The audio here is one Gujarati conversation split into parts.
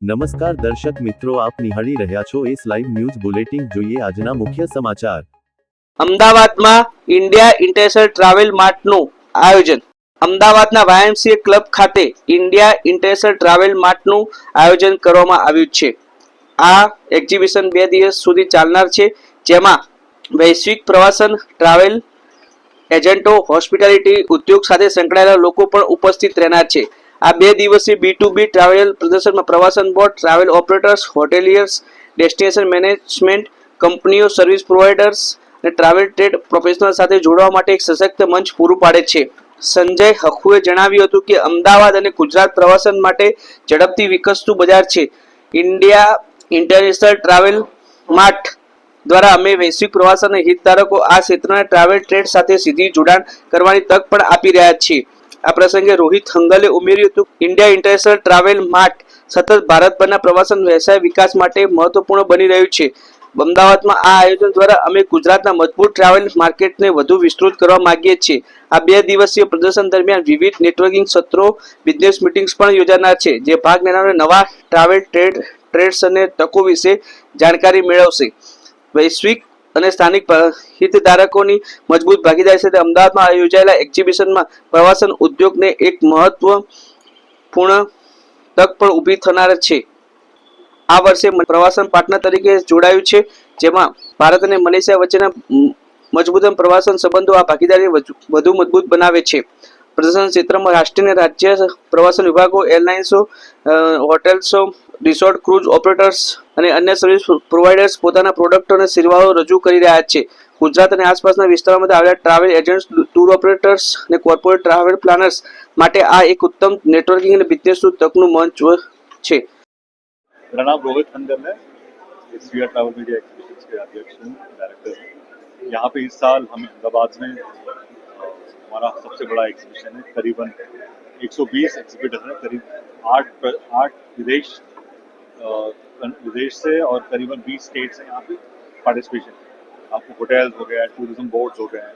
નમસ્કાર દર્શક મિત્રો, આપ નિહાળી રહ્યા છો એસ લાઈવ ન્યૂઝ બુલેટિન. જોઈએ આજના મુખ્ય સમાચાર. અમદાવાદમાં ઇન્ડિયા ઇન્ટરનેશનલ ટ્રાવેલ માર્ટનું આયોજન. અમદાવાદના વાયએમસીએ ક્લબ ખાતે ઇન્ડિયા ઇન્ટરનેશનલ ટ્રાવેલ માર્ટનું આયોજન કરવામાં આવ્યું છે. આ એક્ઝિબિશન 2 દિવસ સુધી ચાલનાર છે, જેમાં વૈશ્વિક પ્રવાસન, ટ્રાવેલ એજન્ટો, હોસ્પિટાલિટી ઉદ્યોગ સાથે સંકળાયેલા લોકો પણ ઉપસ્થિત રહેનાર છે. આ 2 દિવસીય B2B ટ્રાવેલ પ્રદર્શનમાં પ્રવાસન board, travel operators, hoteliers, destination management કંપનીઓ, સર્વિસ પ્રોવાઇડર્સ અને ટ્રાવેલ ટ્રેડ પ્રોફેશનલ સાથે જોડવા માટે એક સશક્ત મંચ પૂરું પાડે છે. સંજય હખુએ જણાવ્યું હતું કે અમદાવાદ અને ગુજરાત પ્રવાસન માટે ઝડપથી વિકસતું બજાર છે. ઇન્ડિયા ઇન્ટરનેશનલ ટ્રાવેલ માર્ટ દ્વારા અમે વૈશ્વિક પ્રવાસન હિતધારકો આ ક્ષેત્રના ટ્રાવેલ ટ્રેડ સાથે સીધી જોડાણ કરવાની તક પણ આપી રહ્યા છીએ. આ પ્રસંગે રોહિત હંગલે ઉમેર્યું હતું, ઇન્ડિયા ઇન્ટરનેશનલ ટ્રાવેલ માર્ટ સતત ભારતભરના પ્રવાસન વ્યવસાય વિકાસ માટે મહત્વપૂર્ણ બની રહ્યું છે. અમદાવાદમાં આ આયોજન દ્વારા અમે ગુજરાતના મજબૂત ટ્રાવેલ માર્કેટને વધુ વિસ્તૃત કરવા માંગીએ છીએ. આ 2 દિવસીય પ્રદર્શન દરમિયાન વિવિધ નેટવર્કિંગ સત્રો, બિઝનેસ મીટિંગ્સ પણ યોજાનાર છે, જે ભાગ લેનારાઓને નવા ટ્રાવેલ ટ્રેડ્સ અને તકો વિશે જાણકારી મેળવશે. વૈશ્વિક અને સ્થાનિક હિતધારકોની મજબૂત ભાગીદારી સાથે અમદાવાદમાં યોજાયેલા એક્ઝિબિશનમાં પ્રવાસન ઉદ્યોગને એક મહત્વપૂર્ણ તક પણ ઊભી થનાર છે. આ વર્ષે પ્રવાસન પાર્ટનર તરીકે જોડાયું છે, જેમાં ભારત અને મલેશિયા વચ્ચેના મજબૂત પ્રવાસન સંબંધો આ ભાગીદારી વધુ મજબૂત બનાવે છે. પ્રદર્શન ક્ષેત્રમાં રાષ્ટ્રીય અને રાજ્ય પ્રવાસન વિભાગો, એરલાઇન્સો, હોટેલ્સો, રિસોર્ટ, ક્રૂઝ ઓપરેટર્સ અને અન્ય સર્વિસ પ્રોવાઇડર્સ પોતાના પ્રોડક્ટો અને સેવાઓ રજૂ કરી રહ્યા છે. ગુજરાત અને આસપાસના વિસ્તારોમાંથી આવેલા ટ્રાવેલ એજન્ટ્સ, ટૂર ઓપરેટર્સ અને કોર્પોરેટ ટ્રાવેલ પ્લાનર્સ માટે આ એક ઉત્તમ નેટવર્કિંગ અને બિઝનેસ તકનું મંચ છે. मेरा नाम रोहित हंगल है, एसवीआर ट्रैवल मीडिया एक्सहिबिशंस के अध्यक्ष हूँ, डायरेक्टर हूँ. यहाँ पे इस साल हम अहमदाबाद में हमारा सबसे बड़ा एग्जीबिशन है. करीबन 120 एग्जीबिटर हैं, करीब 8 विदेश से और करीबन 20 स्टेट्स हैं. यहाँ पे पार्टिसिपेशन आपको होटल्स हो गया, टूरिज्म बोर्ड्स हो गए,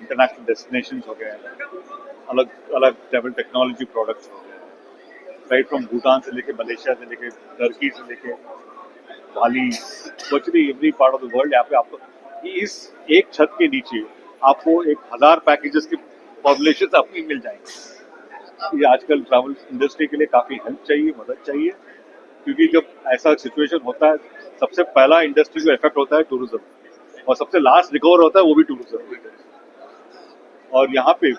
इंटरनेशनल डेस्टिनेशंस हो गए, अलग अलग ट्रैवल टेक्नोलॉजी प्रोडक्ट्स हो गए, राइट फ्रॉम भूटान से लेके मलेशिया से लेके टर्की से लेके Bali, virtually every part of the world. यहाँ पे आपको इस एक छत के नीचे आपको 1000 पैकेजेस की फॉर्मुलेशन अपनी मिल जाएंगे. ये आजकल ट्रैवल इंडस्ट्री के लिए काफ़ी हेल्प चाहिए, मदद चाहिए, क्योंकि जब ऐसा सिचुएशन होता है, सबसे पहला इंडस्ट्री को इफेक्ट होता है टूरिज्म, और सबसे लास्ट रिकवर होता है वो भी टूरिज्म. और यहाँ पे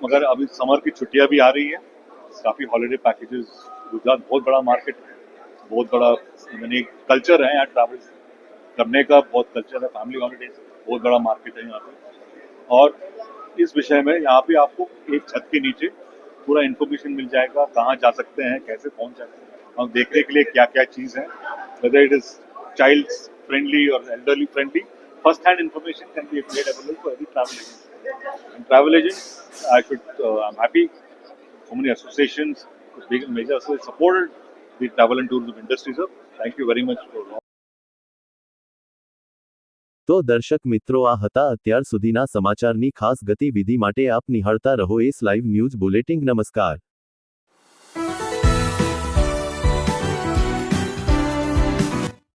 मगर अभी समर की छुट्टियाँ भी आ रही है, काफ़ी हॉलीडे पैकेजेस. गुजरात बहुत बड़ा मार्केट है, बहुत बड़ा यानी कल्चर है यहाँ ट्रैवल करने का, बहुत कल्चर है. फैमिली हॉलीडेज बहुत बड़ा मार्केट है यहाँ पे. और इस विषय में यहाँ पे आपको एक छत के नीचे पूरा इन्फॉर्मेशन मिल जाएगा, कहाँ जा सकते हैं, कैसे पहुँच सकते हैं, और देखने के लिए क्या क्या चीज़ है, whether it is child friendly और elderly friendly. First hand information can be made available for every travel agent. And travel agent, I am happy so many associations, big major associations supported the travel and tourism industry, sir. Thank you very much for all. તો દર્શક મિત્રો, આ હતા અત્યાર સુધીના સમાચારની ખાસ ગતિવિધિ માટે આપ નિહાળતા રહો એસ લાઈવ ન્યૂઝ બુલેટિન. નમસ્કાર.